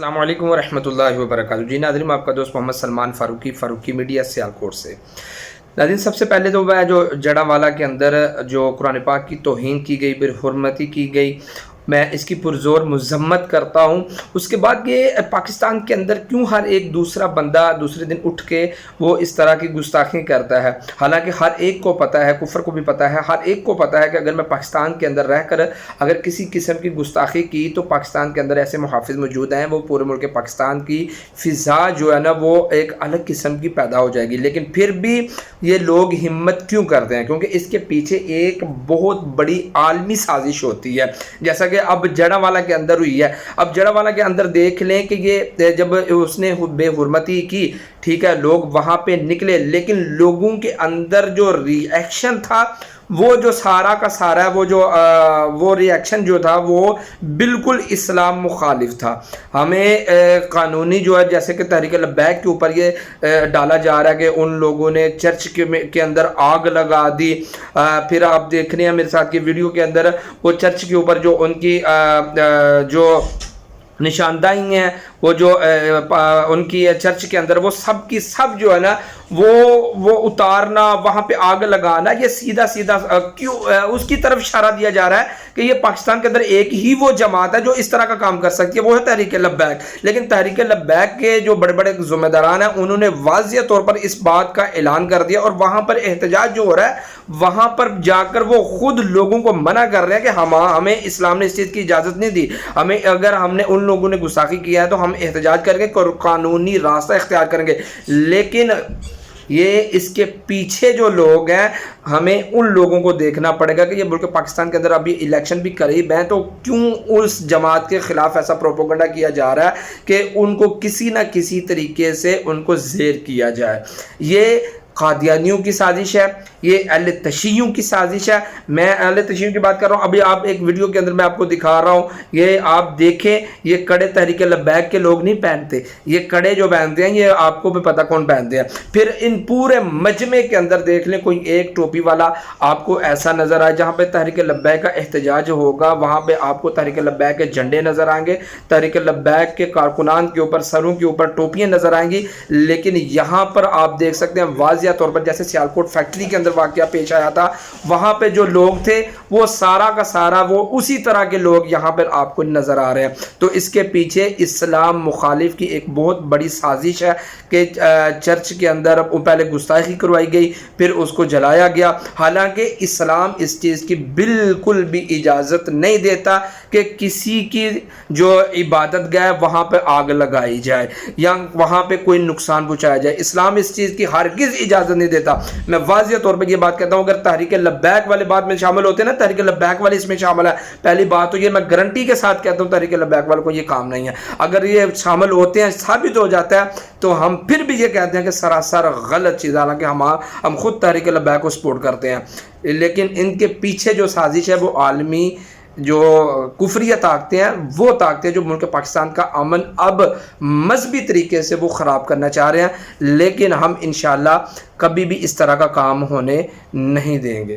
السلام علیکم ورحمۃ اللہ وبرکاتہ۔ جی ناظرین، میں آپ کا دوست محمد سلمان فاروقی میڈیا سیالکوٹ سے۔ ناظرین، سب سے پہلے تو وہ جو جڑاوالا کے اندر جو قرآن پاک کی توہین کی گئی، برحرمتی کی گئی، میں اس کی پرزور مذمت کرتا ہوں۔ اس کے بعد یہ پاکستان کے اندر کیوں ہر ایک دوسرا بندہ دوسرے دن اٹھ کے وہ اس طرح کی گستاخی کرتا ہے، حالانکہ ہر ایک کو پتہ ہے، کفر کو بھی پتہ ہے، ہر ایک کو پتہ ہے کہ اگر میں پاکستان کے اندر رہ کر اگر کسی قسم کی گستاخی کی تو پاکستان کے اندر ایسے محافظ موجود ہیں، وہ پورے ملک پاکستان کی فضا جو ہے نا وہ ایک الگ قسم کی پیدا ہو جائے گی۔ لیکن پھر بھی یہ لوگ ہمت کیوں کرتے ہیں؟ کیونکہ اس کے پیچھے ایک بہت بڑی عالمی سازش ہوتی ہے، جیسا کہ اب جڑاوالا کے اندر ہوئی ہے۔ اب جڑاوالا کے اندر دیکھ لیں کہ یہ جب اس نے بے حرمتی کی، ٹھیک ہے، لوگ وہاں پہ نکلے، لیکن لوگوں کے اندر جو ری ایکشن تھا وہ جو سارا کا سارا وہ ری ایکشن جو تھا وہ بالکل اسلام مخالف تھا۔ ہمیں قانونی جو ہے، جیسے کہ تحریک لبیک کے اوپر یہ ڈالا جا رہا ہے کہ ان لوگوں نے چرچ کے اندر آگ لگا دی۔ پھر آپ دیکھ رہے ہیں میرے ساتھ کی ویڈیو کے اندر وہ چرچ کے اوپر جو ان کی جو نشاندہی ہیں، وہ جو ان کی چرچ کے اندر وہ سب کی سب جو ہے نا وہ اتارنا، وہاں پہ آگ لگانا، یہ سیدھا کیوں اس کی طرف اشارہ دیا جا رہا ہے کہ یہ پاکستان کے اندر ایک ہی وہ جماعت ہے جو اس طرح کا کام کر سکتی ہے، وہ ہے تحریک لبیک۔ لیکن تحریک لبیک کے جو بڑے بڑے ذمہ داران ہیں انہوں نے واضح طور پر اس بات کا اعلان کر دیا، اور وہاں پر احتجاج جو ہو رہا ہے وہاں پر جا کر وہ خود لوگوں کو منع کر رہے ہیں کہ ہمیں اسلام نے اس چیز کی اجازت نہیں دی، ہمیں اگر ہم نے ان لوگوں نے گستاخی کیا ہے تو ہم احتجاج کریں گے، قانونی راستہ اختیار کریں گے۔ لیکن یہ اس کے پیچھے جو لوگ ہیں، ہمیں ان لوگوں کو دیکھنا پڑے گا کہ یہ ملک پاکستان کے اندر ابھی الیکشن بھی قریب ہیں، تو کیوں اس جماعت کے خلاف ایسا پروپیگنڈا کیا جا رہا ہے کہ ان کو کسی نہ کسی طریقے سے ان کو زیر کیا جائے۔ یہ قادیانیوں کی سازش ہے، یہ اہل تشیعوں کی سازش ہے۔ میں اہل تشیعوں کی بات کر رہا ہوں، ابھی آپ ایک ویڈیو کے اندر میں آپ کو دکھا رہا ہوں، یہ آپ دیکھیں، یہ کڑے تحریک لبیک کے لوگ نہیں پہنتے، یہ کڑے جو پہنتے ہیں یہ آپ کو بھی پتہ کون پہنتے ہیں۔ پھر ان پورے مجمع کے اندر دیکھ لیں کوئی ایک ٹوپی والا آپ کو ایسا نظر آئے، جہاں پہ تحریک لبیک کا احتجاج ہوگا وہاں پہ آپ کو تحریک لبیک کے جھنڈے نظر آئیں گے، تحریک لبیک کے کارکنان کے اوپر سروں کے اوپر ٹوپیاں نظر آئیں گی۔ لیکن یہاں پر آپ دیکھ سکتے ہیں واضح طور پر، جیسے سیالکوٹ فیکٹری کے اندر واقعہ پیش آیا تھا، وہاں پہ جو لوگ تھے وہ سارا کا سارا وہ اسی طرح کے لوگ یہاں پر آپ کو نظر آ رہے ہیں۔ تو اس کے پیچھے اسلام مخالف کی ایک بہت بڑی سازش ہے کہ چرچ کے اندر پہلے گستاخی کروائی گئی، پھر اس کو جلایا گیا، حالانکہ اسلام اس چیز کی بالکل بھی اجازت نہیں دیتا کہ کسی کی جو عبادت گاہ وہاں پہ آگ لگائی جائے یا وہاں پہ کوئی نقصان پہنچایا جائے۔ اسلام اس چیز کی ہرگز اجازت نہیں دیتا۔ میں واضح طور پہ یہ بات کہتا ہوں، اگر تحریک لبیک والے بات میں شامل ہوتے ہیں نا، تحریک لبیک والے اس میں شامل ہے، پہلی بات تو یہ میں گارنٹی کے ساتھ کہتا ہوں تحریک لبیک والوں کو یہ کام نہیں ہے۔ اگر یہ شامل ہوتے ہیں، ثابت ہو جاتا ہے، تو ہم پھر بھی یہ کہتے ہیں کہ سراسر غلط چیز، حالانکہ ہم خود تحریک لبیک کو سپورٹ کرتے ہیں۔ لیکن ان کے پیچھے جو سازش ہے وہ عالمی جو کفریہ طاقتیں ہیں، وہ طاقتیں جو ملک پاکستان کا امن اب مذہبی طریقے سے وہ خراب کرنا چاہ رہے ہیں، لیکن ہم انشاءاللہ کبھی بھی اس طرح کا کام ہونے نہیں دیں گے۔